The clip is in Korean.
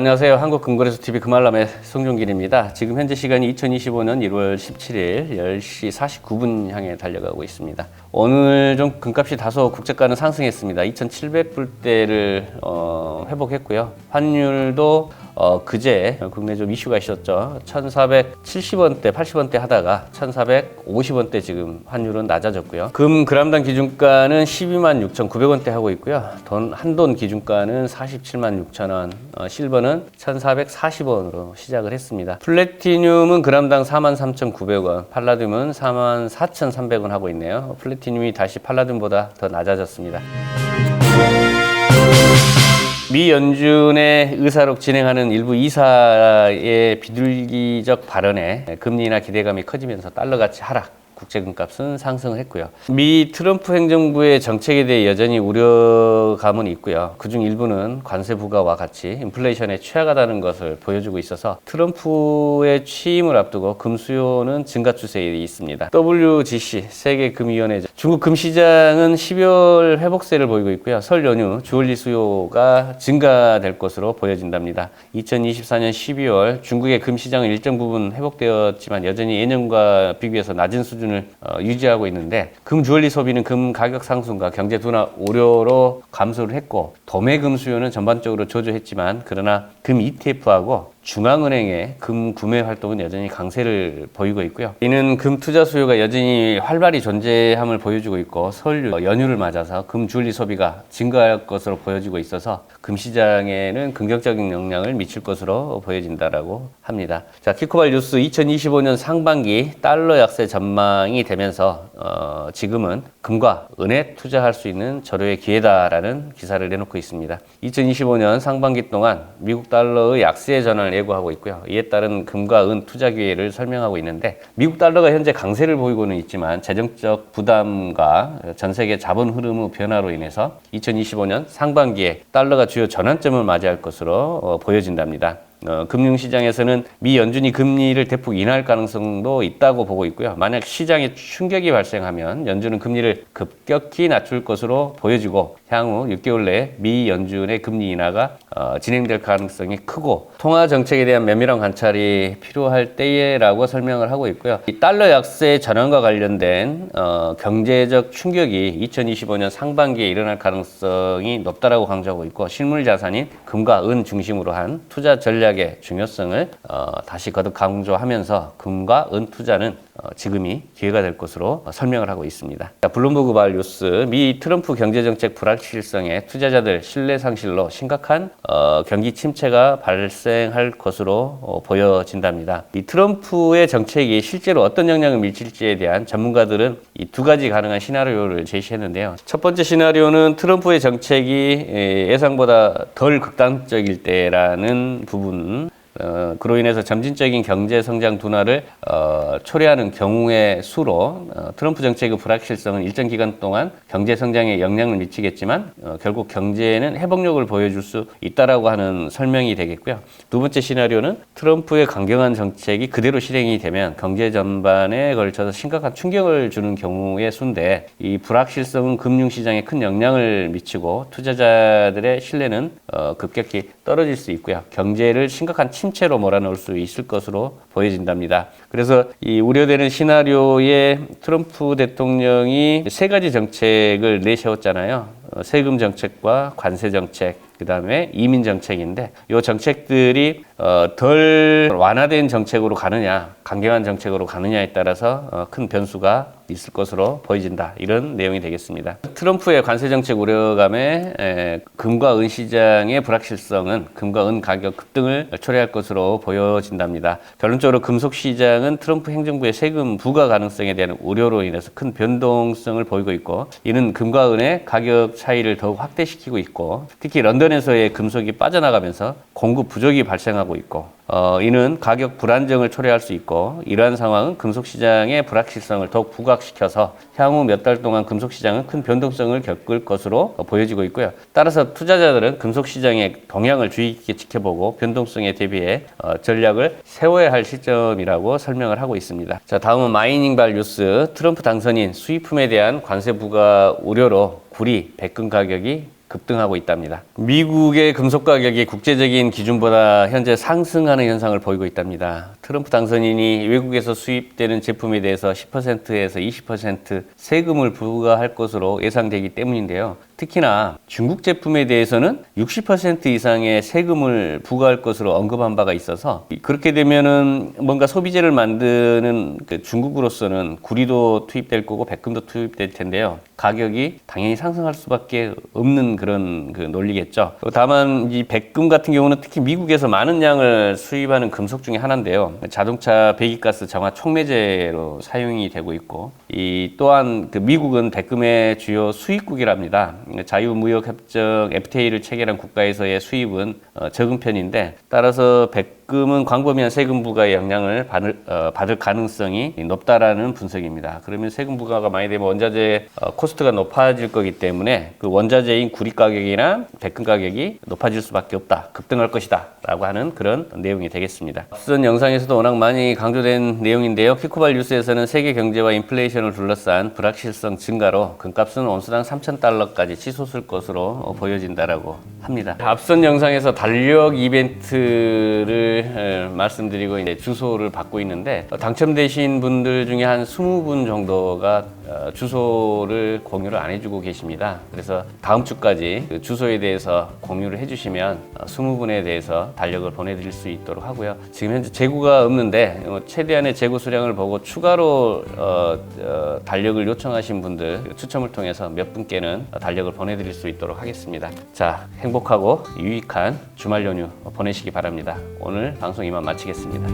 안녕하세요. 한국금거래소TV 금알람의 송종길입니다. 지금 현재 시간이 2025년 1월 17일 10시 49분 향해 달려가고 있습니다. 오늘 좀 금값이 다소 국제가는 상승했습니다. 2,700불대를 회복했고요. 환율도 그제 국내 좀 이슈가 있었죠. 1,470원대, 80원대 하다가 1,450원대 지금 환율은 낮아졌고요. 금 그람당 기준가는 12만 6,900원대 하고 있고요. 한돈 기준가는 47만 6천원, 실버는 1,440원으로 시작을 했습니다. 플래티늄은 그람당 43,900원, 팔라듐은 44,300원 하고 있네요. 플래티늄이 다시 팔라듐보다 더 낮아졌습니다. 미 연준의 의사록 진행하는 일부 이사의 비둘기적 발언에 금리나 기대감이 커지면서 달러가치 하락, 국제금값은 상승을 했고요. 미 트럼프 행정부의 정책에 대해 여전히 우려감은 있고요. 그중 일부는 관세 부과와 같이 인플레이션에 취약하다는 것을 보여주고 있어서 트럼프의 취임을 앞두고 금 수요는 증가 추세에 있습니다. WGC 세계금위원회 중국 금시장은 12월 회복세를 보이고 있고요. 설 연휴 주얼리 수요가 증가될 것으로 보여진답니다. 2024년 12월 중국의 금시장은 일정 부분 회복되었지만 여전히 예년과 비교해서 낮은 수준을 유지하고 있는데 금 주얼리 소비는 금 가격 상승과 경제 둔화 우려로 감소를 했고 도매금 수요는 전반적으로 저조했지만 그러나 금 ETF하고 중앙은행의 금 구매 활동은 여전히 강세를 보이고 있고요. 이는 금 투자 수요가 여전히 활발히 존재함을 보여주고 있고 설 연휴를 맞아서 금 주얼리 소비가 증가할 것으로 보여지고 있어서 금 시장에는 긍정적인 영향을 미칠 것으로 보여진다라고 합니다. 자, 키코발 뉴스 2025년 상반기 달러 약세 전망이 되면서 지금은 금과 은에 투자할 수 있는 절호의 기회다라는 기사를 내놓고 있습니다. 2025년 상반기 동안 미국 달러의 약세 전환을 예고하고 있고요. 이에 따른 금과 은 투자 기회를 설명하고 있는데 미국 달러가 현재 강세를 보이고는 있지만 재정적 부담과 전 세계 자본 흐름의 변화로 인해서 2025년 상반기에 달러가 주요 전환점을 맞이할 것으로 보여진답니다. 금융시장에서는 미 연준이 금리를 대폭 인하할 가능성도 있다고 보고 있고요. 만약 시장에 충격이 발생하면 연준은 금리를 급격히 낮출 것으로 보여지고 향후 6개월 내에 미 연준의 금리 인하가 진행될 가능성이 크고 통화 정책에 대한 면밀한 관찰이 필요할 때라고 설명을 하고 있고요. 이 달러 약세 전환과 관련된 경제적 충격이 2025년 상반기에 일어날 가능성이 높다라고 강조하고 있고 실물 자산인 금과 은 중심으로 한 투자 전략의 중요성을 다시 거듭 강조하면서 금과 은 투자는 지금이 기회가 될 것으로 설명을 하고 있습니다. 블룸버그 발 뉴스 미 트럼프 경제정책 불확실성에 투자자들 신뢰 상실로 심각한 경기 침체가 발생할 것으로 보여진답니다. 이 트럼프의 정책이 실제로 어떤 영향을 미칠지에 대한 전문가들은 이 두 가지 가능한 시나리오를 제시했는데요. 첫 번째 시나리오는 트럼프의 정책이 예상보다 덜 극단적일 때라는 부분, 그로 인해서 점진적인 경제 성장 둔화를 초래하는 경우의 수로 트럼프 정책의 불확실성은 일정 기간 동안 경제 성장에 영향을 미치겠지만 결국 경제에는 회복력을 보여줄 수 있다라고 하는 설명이 되겠고요. 두 번째 시나리오는 트럼프의 강경한 정책이 그대로 실행이 되면 경제 전반에 걸쳐서 심각한 충격을 주는 경우의 수인데 이 불확실성은 금융시장에 큰 영향을 미치고 투자자들의 신뢰는 급격히 떨어질 수 있고요. 경제를 심각한 침체로 몰아넣을 수 있을 것으로 보여진답니다. 그래서 이 우려되는 시나리오에 트럼프 대통령이 세 가지 정책을 내세웠잖아요. 세금 정책과 관세 정책, 그 다음에 이민 정책인데 이 정책들이 덜 완화된 정책으로 가느냐 강경한 정책으로 가느냐에 따라서 큰 변수가 있을 것으로 보여진다. 이런 내용이 되겠습니다. 트럼프의 관세 정책 우려감에 금과 은 시장의 불확실성은 금과 은 가격 급등을 초래할 것으로 보여진답니다. 결론적으로 금속 시장은 트럼프 행정부의 세금 부과 가능성에 대한 우려로 인해서 큰 변동성을 보이고 있고 이는 금과 은의 가격 차이를 더욱 확대시키고 있고 특히 런던에서의 금속이 빠져나가면서 공급 부족이 발생하고 있고 이는 가격 불안정을 초래할 수 있고 이러한 상황은 금속 시장의 불확실성을 더욱 부각시켜서 향후 몇 달 동안 금속 시장은 큰 변동성을 겪을 것으로 보여지고 있고요. 따라서 투자자들은 금속 시장의 동향을 주의 깊게 지켜보고 변동성에 대비해 전략을 세워야 할 시점이라고 설명을 하고 있습니다. 자, 다음은 마이닝발 뉴스 트럼프 당선인 수입품에 대한 관세 부과 우려로 구리, 백금 가격이 급등하고 있답니다. 미국의 금속 가격이 국제적인 기준보다 현재 상승하는 현상을 보이고 있답니다. 트럼프 당선인이 외국에서 수입되는 제품에 대해서 10%에서 20% 세금을 부과할 것으로 예상되기 때문인데요. 특히나 중국 제품에 대해서는 60% 이상의 세금을 부과할 것으로 언급한 바가 있어서 그렇게 되면은 뭔가 소비재를 만드는 그 중국으로서는 구리도 투입될 거고 백금도 투입될 텐데요. 가격이 당연히 상승할 수밖에 없는 그런 그 논리겠죠. 다만 이 백금 같은 경우는 특히 미국에서 많은 양을 수입하는 금속 중에 하나인데요. 자동차 배기가스 정화 촉매제로 사용이 되고 있고, 이 또한 그 미국은 백금의 주요 수입국이랍니다. 자유무역협정 FTA를 체결한 국가에서의 수입은 적은 편인데, 따라서 백금은 광범위한 세금 부과의 영향을 받을 가능성이 높다라는 분석입니다. 그러면 세금 부과가 많이 되면 원자재 코스트가 높아질 거기 때문에 그 원자재인 구리 가격이나 백금 가격이 높아질 수밖에 없다, 급등할 것이다 라고 하는 그런 내용이 되겠습니다. 앞선 영상에서도 워낙 많이 강조된 내용인데요. 키코발 뉴스에서는 세계 경제와 인플레이션을 둘러싼 불확실성 증가로 금값은 온수당 3,000달러까지 치솟을 것으로 보여진다라고 합니다. 앞선 영상에서 달력 이벤트를 말씀드리고 이제 주소를 받고 있는데, 당첨되신 분들 중에 한 20분 정도가 주소를 공유를 안 해주고 계십니다. 그래서 다음 주까지 그 주소에 대해서 공유를 해주시면 20분에 대해서 달력을 보내드릴 수 있도록 하고요. 지금 현재 재고가 없는데 최대한의 재고 수량을 보고 추가로 달력을 요청하신 분들 추첨을 통해서 몇 분께는 달력을 보내드릴 수 있도록 하겠습니다. 자, 행복하고 유익한 주말 연휴 보내시기 바랍니다. 오늘 방송 이만 마치겠습니다.